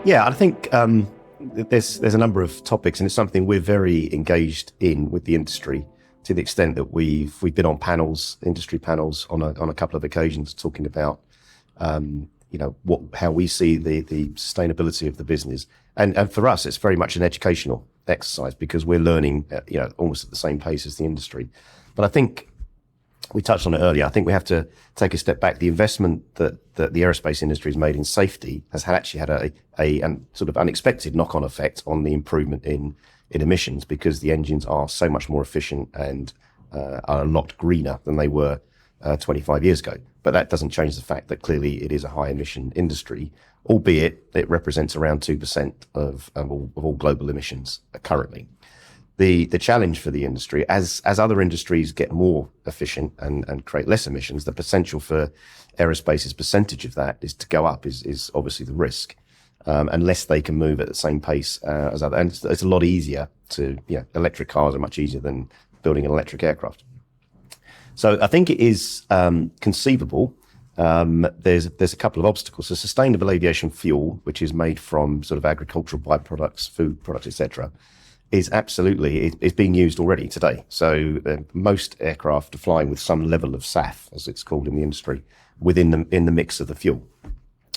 Yeah, I think there's a number of topics, and it's something we're very engaged in with the industry, to the extent that we've been on panels, industry panels, on a couple of occasions, talking about how we see the sustainability of the business, and for us, it's very much an educational exercise, because we're learning almost at the same pace as the industry. But I think we touched on it earlier. I think we have to take a step back. The investment that the aerospace industry has made in safety has actually had a sort of unexpected knock-on effect on the improvement in emissions, because the engines are so much more efficient and are a lot greener than they were 25 years ago. But that doesn't change the fact that clearly it is a high emission industry, albeit it represents around 2% of all global emissions currently. The challenge for the industry, as other industries get more efficient and create less emissions, the potential for aerospace's percentage of that is to go up, is obviously the risk, unless they can move at the same pace as other. And it's a lot easier electric cars are much easier than building an electric aircraft. So I think it is conceivable. There's a couple of obstacles. So sustainable aviation fuel, which is made from sort of agricultural byproducts, food products, etc., is being used already today. So most aircraft are flying with some level of SAF, as it's called in the industry, in the mix of the fuel.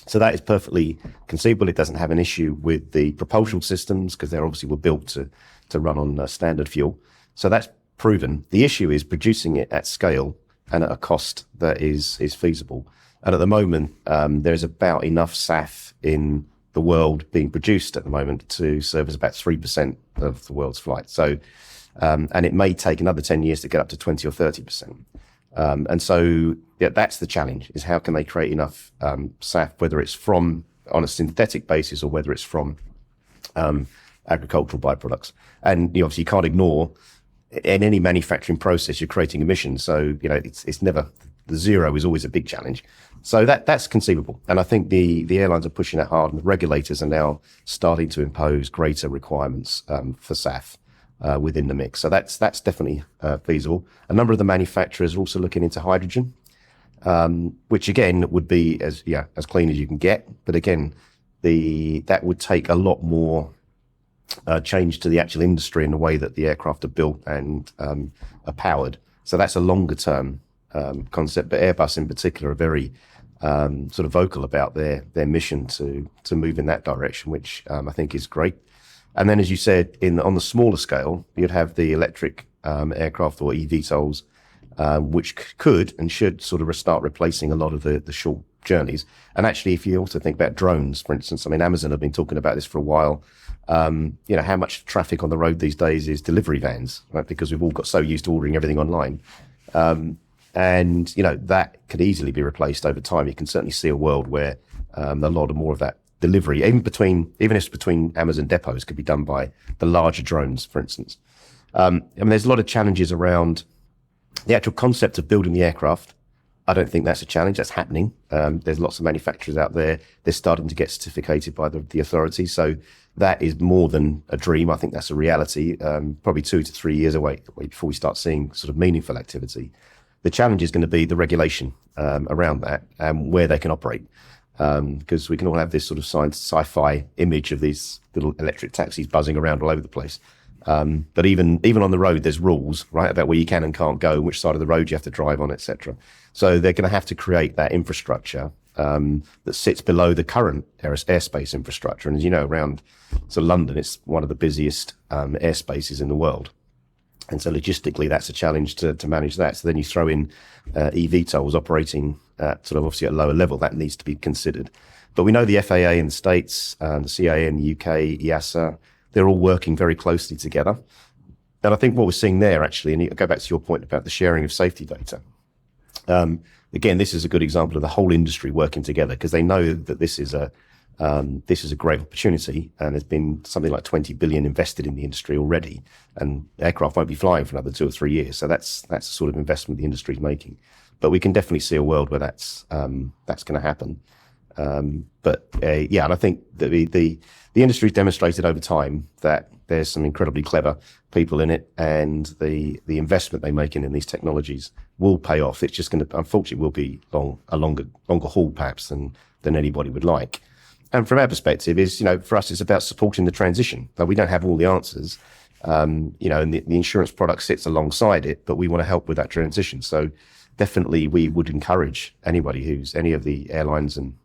So that is perfectly conceivable. It doesn't have an issue with the propulsion systems, because they obviously were built to run on standard fuel. So that's proven. The issue is producing it at scale and at a cost that is feasible. And at the moment, there's about enough SAF in the world being produced at the moment to service about 3% of the world's flights. So, and it may take another 10 years to get up to 20 or 30%. And so that's the challenge, is how can they create enough SAF, whether it's from on a synthetic basis or whether it's from agricultural byproducts. And obviously you can't ignore, in any manufacturing process, you're creating emissions. So, it's never, the zero is always a big challenge. So that's conceivable. And I think the airlines are pushing that hard, and the regulators are now starting to impose greater requirements for SAF within the mix. So that's definitely feasible. A number of the manufacturers are also looking into hydrogen, which again would be as clean as you can get. But again, that would take a lot more change to the actual industry and the way that the aircraft are built and are powered. So that's a longer term concept. But Airbus in particular are very sort of vocal about their mission to move in that direction, which I think is great. And then, as you said, on the smaller scale, you'd have the electric aircraft or eVTOLs, which could and should sort of start replacing a lot of the short journeys. And actually, if you also think about drones, for instance, I mean, Amazon have been talking about this for a while. How much traffic on the road these days is delivery vans, right? Because we've all got so used to ordering everything online. And that could easily be replaced over time. You can certainly see a world where a lot of more of that delivery, even if it's between Amazon depots, could be done by the larger drones, for instance. There's a lot of challenges around the actual concept of building the aircraft. I don't think that's a challenge. That's happening. There's lots of manufacturers out there. They're starting to get certificated by the authorities. So that is more than a dream. I think that's a reality. Probably 2 to 3 years away before we start seeing sort of meaningful activity. The challenge is going to be the regulation around that and where they can operate. Because we can all have this sort of sci-fi image of these little electric taxis buzzing around all over the place. But even on the road, there's rules, right, about where you can and can't go, which side of the road you have to drive on, etc. So they're going to have to create that infrastructure that sits below the current airspace infrastructure. And as you know, around London, it's one of the busiest airspaces in the world. And so logistically, that's a challenge to manage that. So then you throw in eVTOLs operating at sort of obviously at a lower level. That needs to be considered. But we know the FAA in the States, the CAA in the UK, EASA, they're all working very closely together. And I think what we're seeing there actually, and you go back to your point about the sharing of safety data. Again, this is a good example of the whole industry working together, because they know that this is a great opportunity, and there's been something like 20 billion invested in the industry already, and aircraft won't be flying for another 2 or 3 years. So that's the sort of investment the industry is making. But we can definitely see a world where that's going to happen. Yeah, and I think that the industry's demonstrated over time that there's some incredibly clever people in it, and the investment they make in these technologies will pay off. It's just going to, unfortunately, will be a longer haul perhaps than anybody would like. And from our perspective is, for us, it's about supporting the transition. But we don't have all the answers, and the insurance product sits alongside it, but we want to help with that transition. So definitely we would encourage any of the airlines and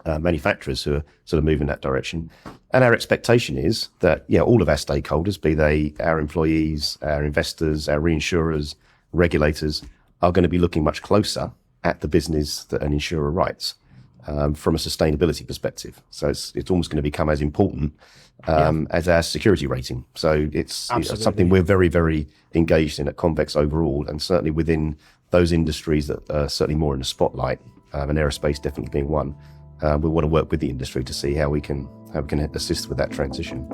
manufacturers who are sort of moving that direction. And our expectation is that, all of our stakeholders, be they our employees, our investors, our reinsurers, regulators, are going to be looking much closer at the business that an insurer writes from a sustainability perspective. So it's almost going to become as important as our security rating. So it's something we're very, very engaged in at Convex overall, and certainly within those industries that are certainly more in the spotlight, and aerospace definitely being one. We want to work with the industry to see how we can assist with that transition.